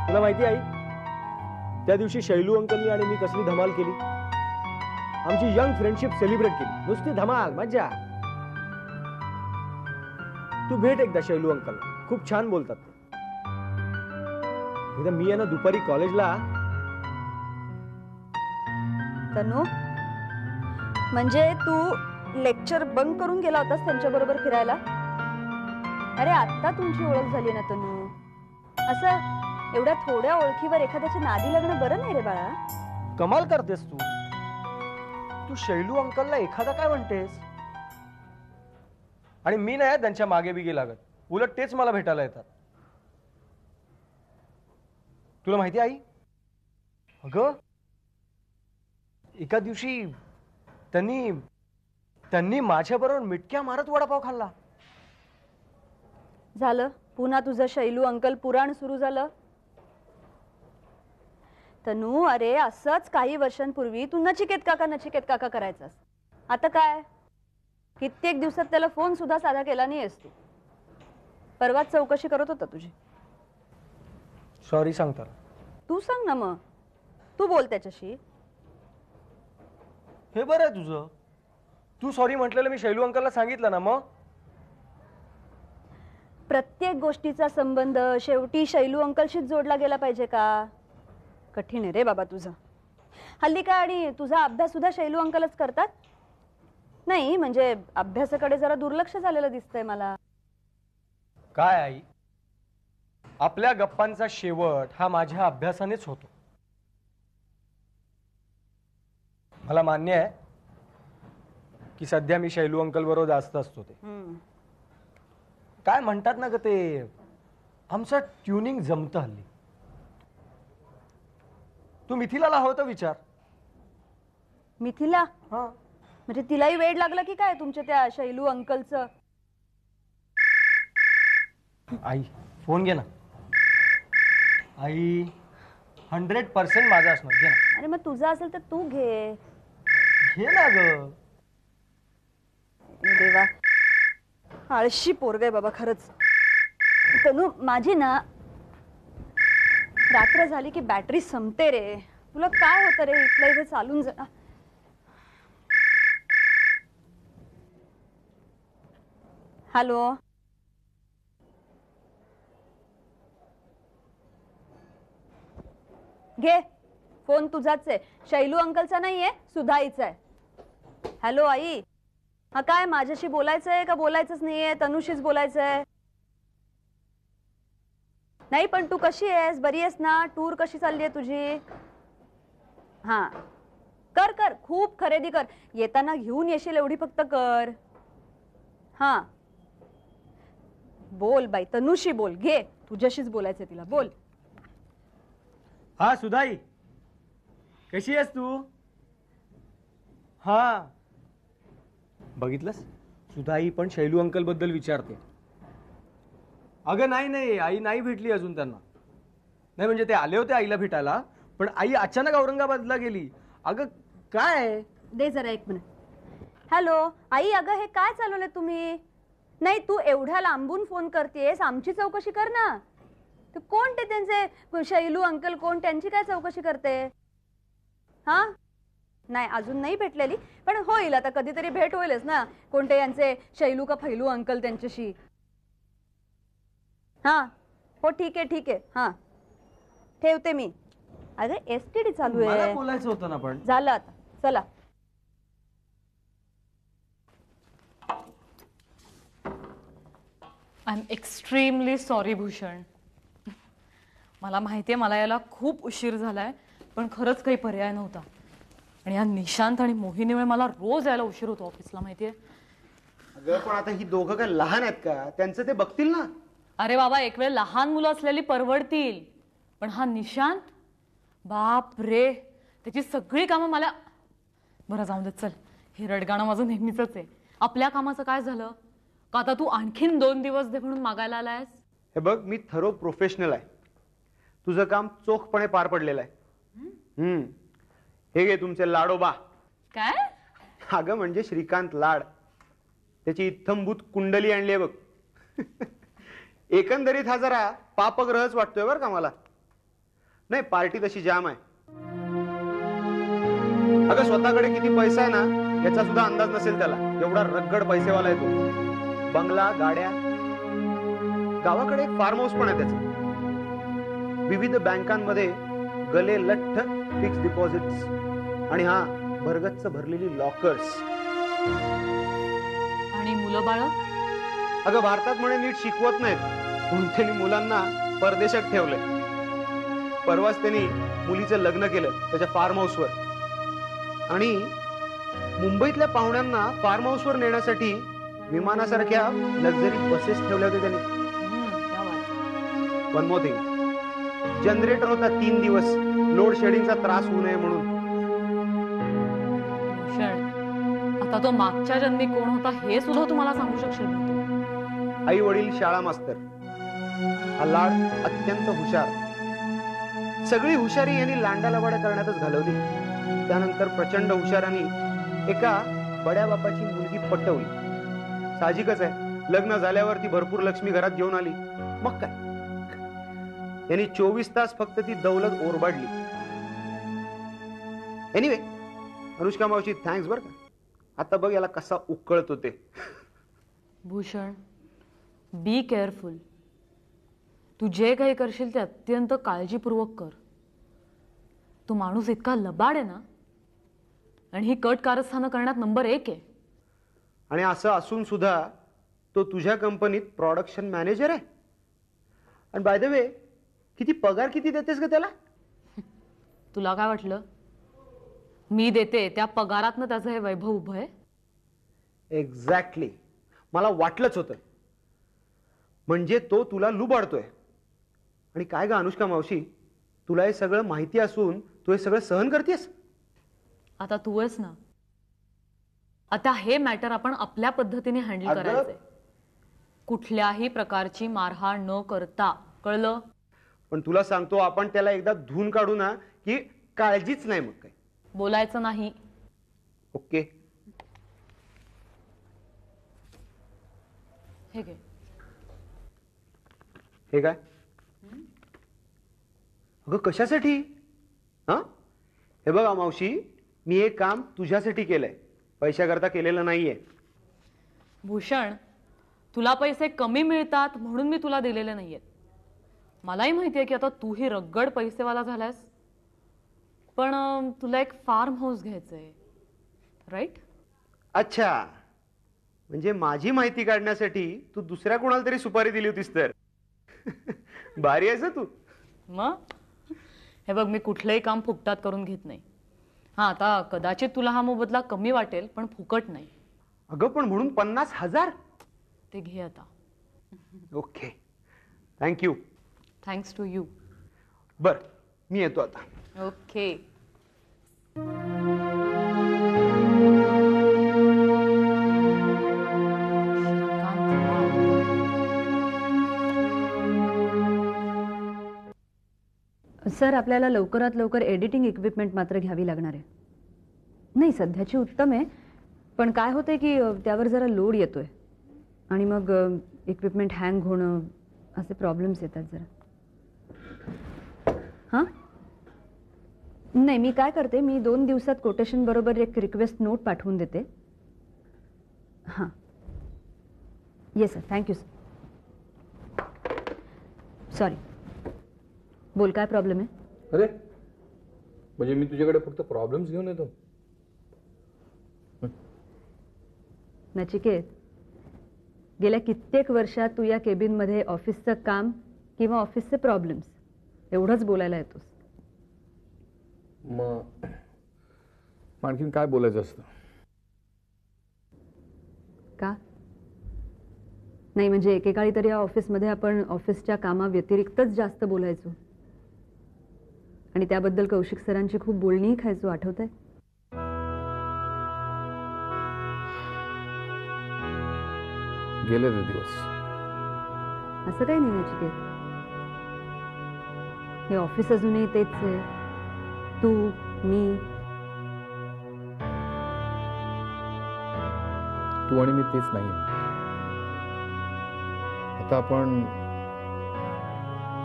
तुला माहिती आई, त्या दिवशी शैलू अंकलनी आणि मी कसली धमाल केली. आमची यंग फ्रेंडशिप सेलिब्रेट केली. नुसती धमाल, मज्जा. तू भेट एकदा शैलू अंकल, खूप छान बोलतात ते. एकदा मी आहे ना दुपारी कॉलेजला. तनू, म्हणजे तू लेक्चर बंक करून गेला होतास त्यांच्या बरोबर फिरायला? अरे आता तुमची ओळख झाली ना तनू. असं एवढ्या थोड्या ओळखीवर एखाद्याच्या नादी लागणं बरं नाही रे बाळा. कमाल करतेस तू. तू शैलू अंकलला एखादा काय म्हणतेस? आणि मी नाही त्यांच्या मागे बिगे लागत. उलट तेच मला भेटायला येतात. तुला माहिती आई, अगं एका दिवशी त्यांनी माझ्याबरोबर मिटक्या मारत वडापाव खाल्ला. झालं पुन्हा तुझं शैलू अंकल पुराण सुरू झालं. तनू, अरे असंच काही वर्षांपूर्वी तू नचिकेत काका करायचास. आता काय, कित्येक दिवसात त्याला फोन सुद्धा साधा केला नाहीस तू. परवाच चौकशी करत होता तुझी. सॉरी सांगता. तू सांग ना मग, तू बोल त्याच्याशी. हे बरं आहे तुझं. तू सॉरी म्हटलेलं मी शैलू अंकलला सांगितलं ना. मग प्रत्येक गोष्टीचा संबंध शेवटी शैलू अंकलशीच जोडला गेला पाहिजे का? कठीण आहे रे बाबा तुझं. हल्ली काय, आणि तुझा अभ्यास सुद्धा शैलू अंकलच करतात? नाही म्हणजे अभ्यासाकडे जरा दुर्लक्ष झालेलं दिसतंय मला. काय आई, आपल्या गप्पांचा शेवट हा माझ्या अभ्यासानेच होतो. मला मान्य आहे की सध्या मी शैलू अंकल बरोबर जास्त असतो. ते काय म्हणतात ना ग, ते आमचं ट्युनिंग जमतं हल्ली. तू मिथिलाला हवं तर विचार. मिथिला? हा, म्हणजे तिलाही वेड लागलं की काय तुमच्या त्या शैलू अंकलचं? आई फोन घे ना. आई 100% माझा असणार. घे ना. अरे मग तुझा असेल तर तू घे. घे ना ग. देवा, आळशी पोरग आहे बाबा खरंच. तनू, माझी ना रात्र झाली की बॅटरी संपते रे. तुला काय होतं रे, इथलं इथे चालून जा. हॅलो, घे फोन. तुझाच आहे, शैलू अंकलचा नाहीये, सुधाईचा आहे. हॅलो आई, हा काय माझ्याशी बोलायचंय का बोलायचंच नाहीये? तनुशीच बोलायचंय. नाही पण तू कशी आहेस? बरी आहेस ना? टूर कशी चालली आहे तुझी? हा कर कर, खूप खरेदी कर. येताना घेऊन येशील एवढी फक्त कर. हा बोल बाई, तनुशी बोल. घे, तुझ्याशीच बोलायचंय तिला. बोल. हा सुधाई, कशी आहेस तू? हा बघितलंस, सुधाई पण शैलू अंकल बद्दल विचारते. अगं नाही, आई नाही भेटली अजून त्यांना. नाही म्हणजे ते आले होते आईला भेटायला, पण आई अचानक औरंगाबादला गेली. अगं काय, दे जरा एक मिनिट. हॅलो आई, अगं हे काय चालवलंय तुम्ही? नाही तू एवढ्या लांबून फोन करतेस, आमची चौकशी कर ना. तू कोण ते त्यांचे शैलू अंकल कोण, त्यांची काय चौकशी करते? हा नाही अजून नाही भेटलेली, पण होईल आता, कधीतरी भेट होईलच ना. कोणते यांचे शैलू का फैलू अंकल त्यांच्याशी. हा हो ठीक आहे. हा ठेवते मी. अगं एसटीडी चालू आहे. मला बोलायचं होतं ना. पण झालं आता, चला. I am extremely sorry Bhushan. मला माहिती आहे मला याला खूप उशीर झालाय, पण खरंच काही पर्याय नव्हता. आणि या निशांत आणि मोहिनीमुळे मला रोज यायला उशीर होतो ऑफिसला, माहितीये. अगं पण आता ही दोघं काय लहान आहेत का? त्यांचं ते बघतील ना. अरे बाबा, एक वेळ लहान मुलं असलेली परवडतील, पण हा निशांत, बाप रे, त्याची सगळी कामं मला. बरं जाऊ दे, चल. हे रडगाणं माझं नेहमीच आहे. आपल्या कामाचं काय झालं का? आता तू आणखीन 2 दिवस दे म्हणून मागायला आलायस? हे बघ, मी थरो प्रोफेशनल आहे. तुझं काम चोखपणे पार पडलेलं आहे. हे घे तुमचे लाडोबा. काय? अगं म्हणजे श्रीकांत लाड. त्याची इत्थंभूत कुंडली आणली आहे बघ. एकंदरीत हा जरा पापग्रहच वाटतोय बरं का मला. नाही, पार्टी तशी जाम आहे. अगं स्वतःकडे किती पैसा आहे ना याचा सुद्धा अंदाज नसेल त्याला. एवढा रगड पैसेवाला आहे तो. बंगला, गाड्या, गावाकडे एक फार्म हाऊस पण आहे त्याचं. विविध बँकांमध्ये गले लठ्ठ फिक्स डिपॉझिट्स आणि हा भरगच्च भरलेली लॉकर्स. आणि मुलं बाळ? अगं भारतात म्हणे नीट शिकवत नाहीत म्हणून त्यांनी मुलांना परदेशात ठेवलंय. परवाच त्यांनी मुलीचं लग्न केलं त्याच्या फार्म हाऊसवर. आणि मुंबईतल्या पाहुण्यांना फार्म हाऊसवर नेण्यासाठी विमानासारख्या लक्झरी बसेस ठेवल्या होत्या त्यांनी. क्या बात. वन मोर थिंग, जनरेटर होता 3 दिवस लोड शेडिंगचा त्रास होऊ नये म्हणून. भूषण, आता तो मागच्या जन्मी कोण होता हे सुद्धा तुम्हाला सांगू शकशील का तू? आई वडील शाळा मास्तर, हा लाड अत्यंत हुशार. सगळी हुशारी यांनी लांडालवाड्या करण्यातच घालवली. त्यानंतर प्रचंड हुशाराने एका बड्या बापाची मुलगी पटवली. साहजिकच आहे, लग्न झाल्यावर ती भरपूर लक्ष्मी घरात घेऊन आली. मग काय, यांनी 24 तास फक्त ती दौलत ओरबाडली. एनिवे, अनुष्का मावशी थँक्स बर का. आता बघ याला कसा उकळत होते. Bhushan, be careful. तू जे काही करशील ते अत्यंत काळजीपूर्वक कर. तो माणूस इतका लबाड आहे ना, आणि ही कट कारस्थानं करण्यात नंबर 1 आहे. आणि असं असून सुद्धा तो तुझ्या कंपनीत प्रोडक्शन मॅनेजर आहे. आणि बाय द वे, किती पगार किती देतेस ग त्याला? तुला काय वाटलं मी देते त्या पगारातनं त्याचं हे वैभव उभं आहे? एक्झॅक्टली, मला वाटलंच होतं. म्हणजे तो तुला लुबाडतोय. आणि काय ग अनुष्का मावशी, तुला हे सगळं माहिती असून तू हे सगळं सहन करतेस? आता तू आहेस ना. आता हे मॅटर आपण आपल्या पद्धतीने हँडल अगं- करायचंय. कुठल्याही प्रकारची मारहाण न करता, कळलं? पण तुला सांगतो, आपण त्याला एकदा धुवून काढू ना की काळजीच नाही मग काय. बोलायचं नाही. ओके. हे घे. हे काय? अगं कशासाठी? हा, हे बघा मावशी, मी हे काम तुझ्यासाठी केलंय, पैशाकरता केलेलं नाहीये. भूषण, तुला पैसे कमी मिळतात म्हणून मी तुला दिलेले नाहीयेत. मलाही माहिती आहे की आता तूही रगड पैसेवाला झालास. पण तुला एक फार्म हाऊस घ्यायचंय, राईट? अच्छा, म्हणजे माझी माहिती काढण्यासाठी तू दुसऱ्या कोणाला तरी सुपारी दिली होतीस तर. भारी आहेस हं तू. मग हे बघ, मी कुठलंही काम फुकटात करून घेत नाही. हा, आता कदाचित तुला हा मोबदला कमी वाटेल, पण फुकट नाही. अगं पण म्हणून 50,000? ते घे आता. Okay, thank you. Thanks to you. बर, मी येतो आता. ओके. सर, आपल्याला लवकरात लवकर एडिटिंग इक्विपमेंट मात्र घ्यावी लागणार आहे. नाही, सध्याची उत्तम आहे, पण काय होतंय की त्यावर जरा लोड येतोय आणि मग इक्विपमेंट हँग होणं असे प्रॉब्लेम्स येतात जरा. हां, नाही, मी काय करते, मी 2 दिवसात कोटेशन बरोबर एक रिक्वेस्ट नोट पाठवून देते. हां, yes sir, thank you sir. Sorry, बोल, काय प्रॉब्लेम आहे? अरे म्हणजे मी तुझ्याकडे फक्त प्रॉब्लेम्स घेऊन येतो? नचिकेत, गेल्या कित्येक वर्षात तू या केबिनमध्ये ऑफिसचं काम किंवा ऑफिसचे प्रॉब्लेम्स एवढंच बोलायला येतोस. मग आणखीन काय बोलायचं असतं? का नाही, म्हणजे एकेकाळी तरी या ऑफिसमध्ये आपण ऑफिसच्या कामाव्यतिरिक्तच जास्त बोलायचो आणि त्याबद्दल कौशिक सरांची खूप बोलणीही खायचो, आठवतंय? गेले ते दिवस. असं काही नाही नचिकेत, हे ऑफिस अजूनही तेच आहे. तू, मी, तू आणि मी तेच नाही. आता आपण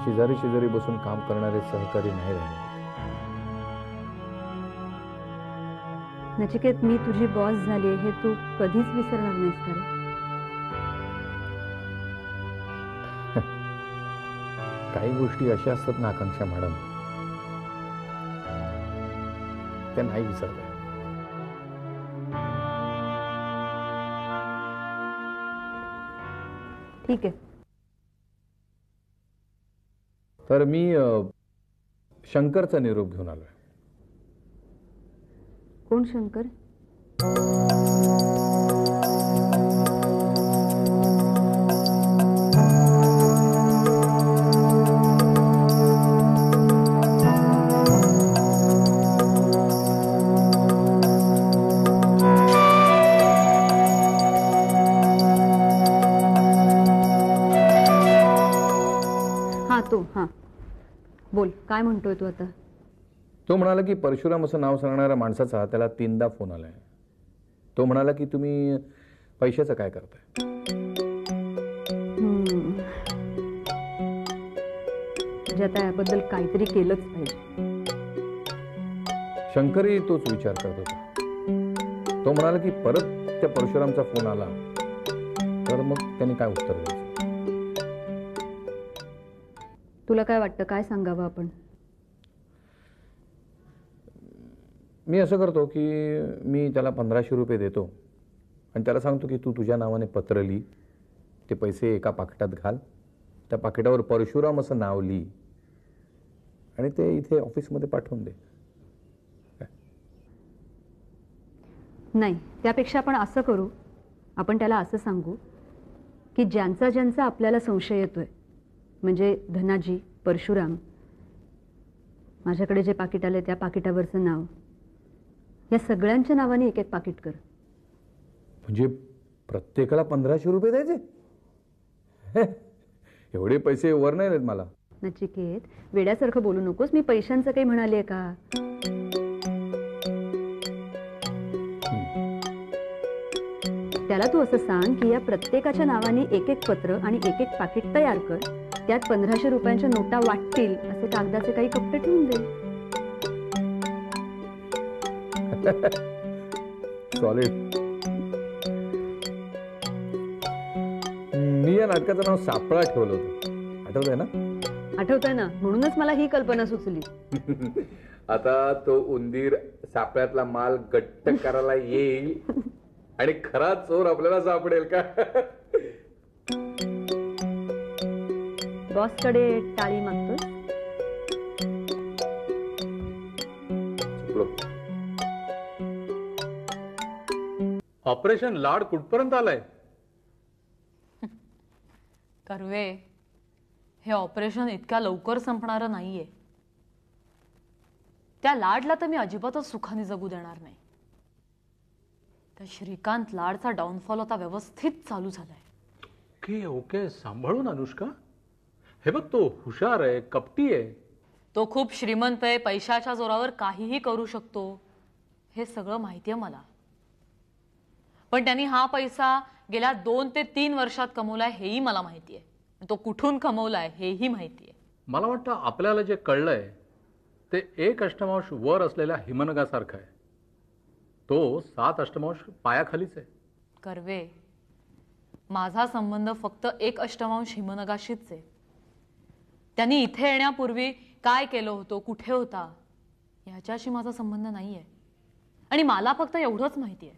शेजारी शेजारी बसून काम करणारे सहकारी नाही राहिले. नचिकेत, मी तुझी बॉस झाली हे तू कधीच विसरणार नाहीस का रे? काही गोष्टी अशा असतात ना आकांक्षा मॅडम, त्या नाही विसरल्या. ठीक आहे. तर मी शंकरचा निरोप घेऊन आलोय. कोण शंकर? हा, बोल, काय म्हणतोय तू आता? तो म्हणाला की परशुराम असं नाव सांगणाऱ्या माणसाचा त्याला 3दा फोन आलाय. तो म्हणाला की तुम्ही पैशाचं काय करताय. म्हणजे आता याबद्दल काहीतरी केलंच पाहिजे. शंकरही तोच विचार करत होता. तो म्हणाला की परत त्या परशुरामचा फोन आला तर मग त्यांनी काय उत्तर द्यायचं. तुला काय वाटतं, काय सांगावं आपण? मी असं करतो की मी त्याला 1500 रुपये देतो आणि त्याला सांगतो की तू तुझ्या नावाने पत्र लिही, ते पैसे एका पाकिटात घाल, त्या पाकिटावर परशुराम असं नाव लिही आणि ते इथे ऑफिसमध्ये पाठवून दे. नाही, त्यापेक्षा आपण असं करू, आपण त्याला असं सांगू की ज्यांचा ज्यांचा आपल्याला संशय येतोय, म्हणजे धनाजी, परशुराम, माझ्याकडे जे पाकिट आले त्या पाकिटावरचं नाव, या सगळ्यांच्या नावाने एक एक पाकिट कर. म्हणजे प्रत्येकाला 1500 रुपये द्यायचे? एवढे पैसे वर नाही देत मला. नचिकेत, वेड्यासारखं बोलू नकोस. मी पैशांचं काही म्हणाले का? त्याला तू असं सांग की या प्रत्येकाच्या नावाने एक एक पत्र आणि एक एक पाकिट तयार कर, त्यात 1500 रुपयांच्या नोटा वाटतील असे कागदाचे काही कप्पे ठेवून दे. सॉलिड. मी या नाटकाचं नाव सापळा ठेवलं होतं, आठवतंय ना? आठवतंय ना, म्हणूनच मला ही कल्पना सुचली. आता तो उंदीर सापळ्यातला माल गट्ट करायला येईल आणि खरा चोर आपल्याला सापडेल का? बॉसकडे टाळी मागतोस? ऑपरेशन लाड कुठपर्यंत आलंय? कर्वे, हे ऑपरेशन इतक्या लवकर संपणारं नाहीये. त्या लाडला तर मी अजिबातच सुखाने जगू देणार नाही. त्या श्रीकांत लाडचा डाऊनफॉल आता व्यवस्थित चालू झालाय. ओके ओके, सांभाळून अनुष्का. हे बघ, तो हुशार आहे, कपटी आहे. तो खूप श्रीमंत आहे, पैशाच्या जोरावर काहीही करू शकतो, हे सगळं माहितीये मला. पण त्यांनी हा पैसा गेल्या 2 ते 3 वर्षात कमवलाय हेही मला माहितीये. तो कुठून कमवलाय हेही माहितीये. मला वाटतं आपल्याला जे कळलंय ते 1 अष्टमांश वर असलेल्या हिमनगासारखं आहे. तो 7 अष्टमांश पायाखालीच आहे. कर्वे, माझा संबंध फक्त 1 अष्टमांश हिमनगाशीच आहे. त्यांनी इथे येण्यापूर्वी काय केलं होतं, कुठे होता, याच्याशी माझा संबंध नाहीये. आणि मला फक्त एवढंच माहितीये,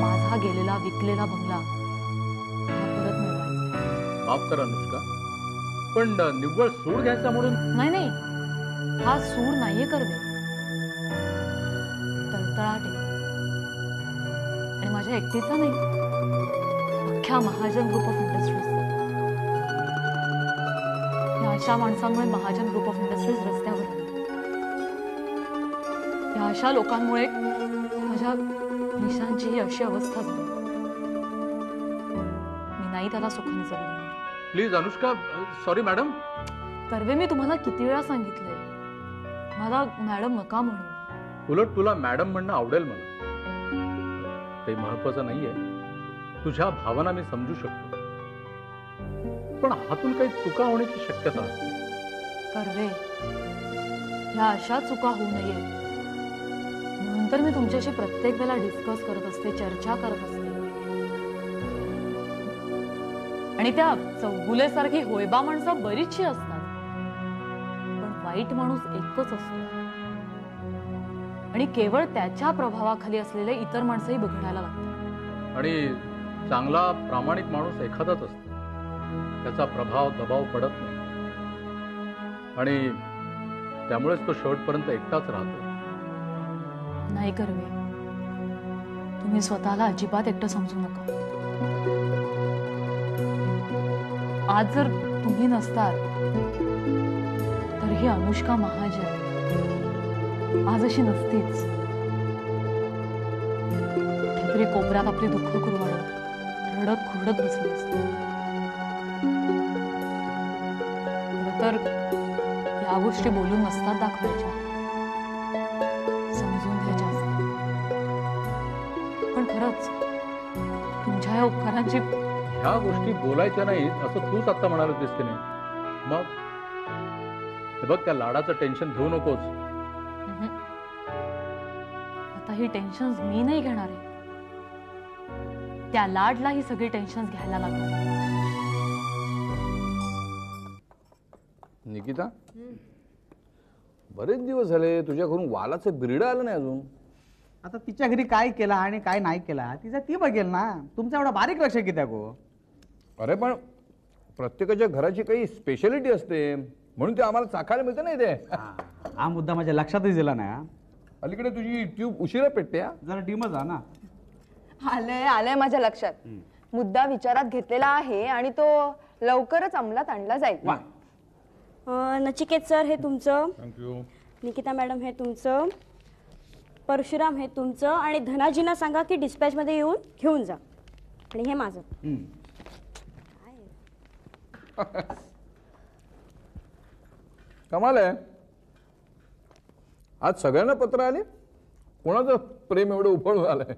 माझा गेलेला विकलेला बंगला मला परत मिळवायचा. माफ कर अनुष्का, पण निव्वळ सूड घ्यायचा म्हणून? नाही नाही, हा सूड नाहीये कर्वे, तळतळाट आहे. आणि माझ्या एकटीचा नाही, अख्ख्या महाजन ग्रुप ऑफ इंडस्ट्रीजचा. या अशा माणसांमुळे महाजन ग्रुप ऑफ इंडस्ट्रीज रस्त्यावर आली. या अशा लोकांमुळे माझ्या निशांची ही अशी अवस्था झाली. मी नाही त्याला सुखाने जगू देणार. Please Anushka. Sorry madam. Karve, मी तुम्हाला किती वेळा सांगितलंय, मला मॅडम नका म्हणू. उलट तुला मॅडम म्हणणं आवडेल मला. काही महत्वाचं नाहीये. तुझ्या भावना मी समजू शकतो. पण हातून काही चुका होण्याची शक्यता असते. कर्वे, ह्या अशा चुका होऊ नयेत म्हणून तर मी तुमच्याशी प्रत्येक वेळेला डिस्कस करत असते, चर्चा करत असते. आणि त्या चौगुलेसारखी होयबा माणसं बरीचशी असतात, पण वाईट माणूस एकच असतो आणि केवळ त्याच्या प्रभावाखाली असलेले इतर माणसंही बघायला लागतात. आणि चांगला प्रामाणिक माणूस एखादाच असतो, त्याचा प्रभाव दबाव पडत नाही आणि त्यामुळेच तो शेवटपर्यंत एकटाच राहतो. नाही कर्वे, तुम्ही स्वतःला अजिबात एकटं समजू नका. आज जर तुम्ही नसतात तर ही अनुष्का महाजन आज अशी नसतीच. कुठेतरी कोपऱ्यात आपली दुःख कुरवाडत रडत खुरडत बसली असते. तर या गोष्टी बोलून नसतात दाखवायच्या, समजून घ्यायच्या असतात. पण खरंच तुमच्या या उपकारांची ह्या गोष्टी बोलायच्या नाहीत असं तूच आता म्हणाल दिसते नाही. मग हे बघ, त्या लाडाचं टेन्शन घेऊ नकोस. आता ही टेन्शन मी नाही घेणार आहे, त्या लाडला ही सगळी टेन्शन घ्यायला लागणार. निकिता, बरेच दिवस झाले तुझ्या घरून वालाचं बिरडं आलं नाही अजून. आता तिच्या घरी काय केला आणि काय नाही केला तिचं ती बघेल ना. तुमचा एवढा बारीक लक्ष किती गो? अरे पण प्रत्येकाच्या घराची काही स्पेशालिटी असते म्हणून ते आम्हाला चाखायला मिळतं नाही ते. हा मुद्दा माझ्या लक्षातच दिला नाही. अलीकडे तुझी ट्यूब उशिरा पेटते. जरा डिमच हा ना. आलंय आलंय माझ्या लक्षात. मुद्दा विचारात घेतलेला आहे आणि तो लवकरच अंमलात आणला जाईल. नचिकेत सर हे तुमचं, थँक्यू. निकिता मॅडम हे तुमचं, परशुराम हे तुमचं आणि धनाजींना सांगा की डिस्पॅच मध्ये येऊन घेऊन जा. आणि हे माझं. कमाल आहे, आज सगळ्यांना पत्र आले. कोणाचं प्रेम एवढं उफळ आलंय.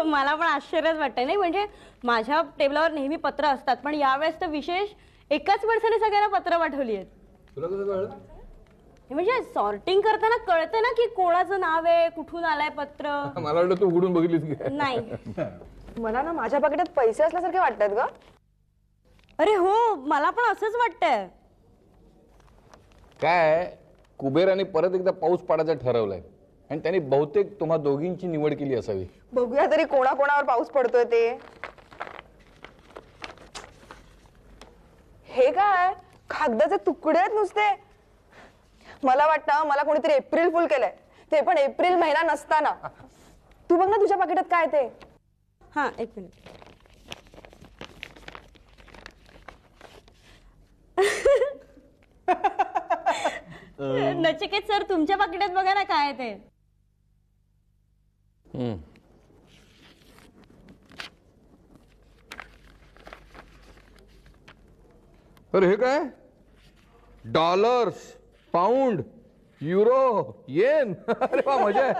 मला पण आश्चर्यच वाटतंय. नाही म्हणजे माझ्या टेबलावर नेहमी पत्र असतात, पण यावेळेस तर विशेष एकाच माणसाने सगळ्यांना पत्र पाठवली आहेत. तुला कसं कळलं? म्हणजे सॉर्टिंग करताना कळतं ना की कोणाचं नाव आहे, कुठून आलंय पत्र. मला वाटलं तू उघडून बघितलीस काय? नाही. मला ना माझ्या पाकिटात पैसे असल्यासारखे वाटतात ग. अरे हो, मला पण असंच वाटतंय. काय कुबेराने परत एकदा पाऊस पाडायचं ठरवलंय आणि त्यांनी बहुतेक तुम्हा दोघींची निवड केली असावी. बघूया तरी कोणाकोणावर पाऊस पडतोय ते. हे काय कागदाचे तुकडे आहेत नुसते. मला वाटतं मला कोणीतरी एप्रिल फुल केलंय, ते पण एप्रिल महिना नसताना. तू बघ ना तुझ्या पाकिटात काय ते. हा, एक मिनिट. नचिकेत सर तुमच्या पाकिटात बघा ना काय ते. अरे हे काय? डॉलर्स, पाऊंड, युरो, येन. अरे वा, मजा आहे.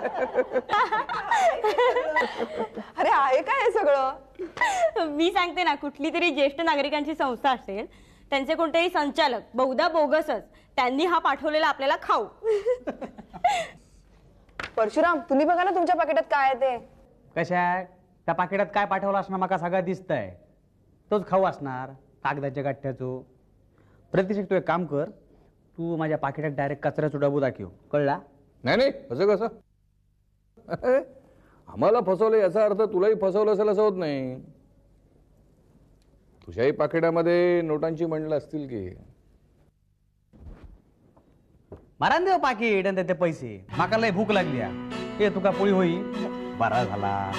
अरे आहे काय हे सगळं? मी सांगते ना, कुठली तरी ज्येष्ठ नागरिकांची संस्था असेल, त्यांचे कोणतेही संचालक, बहुधा बोगसच, त्यांनी हा पाठवलेला आपल्याला खाऊ. परशुराम तुम्ही बघा ना तुमच्या पाकिटात काय आहे ते. कशा त्या पाकिटात काय पाठवलं असणार माका सगळं दिसतंय. तोच खाऊ असणार कागदाच्या गाठ्याचो. प्रतिष्ठिक तू एक काम कर, तू माझ्या पाकिटात डायरेक्ट कचऱ्याचा डबू दाखव, कळला? नाही नाही, असं कसं? आम्हाला फसवलं याचा अर्थ तुलाही फसवलं असेल असं होत नाही. तुझ्याही पाकिटामध्ये नोटांची मंडळ असतील की. मारान देव पाकिट आणि ते पैसे. माका लय भूक लागली. हे तुका पोळी होई बरा झाला.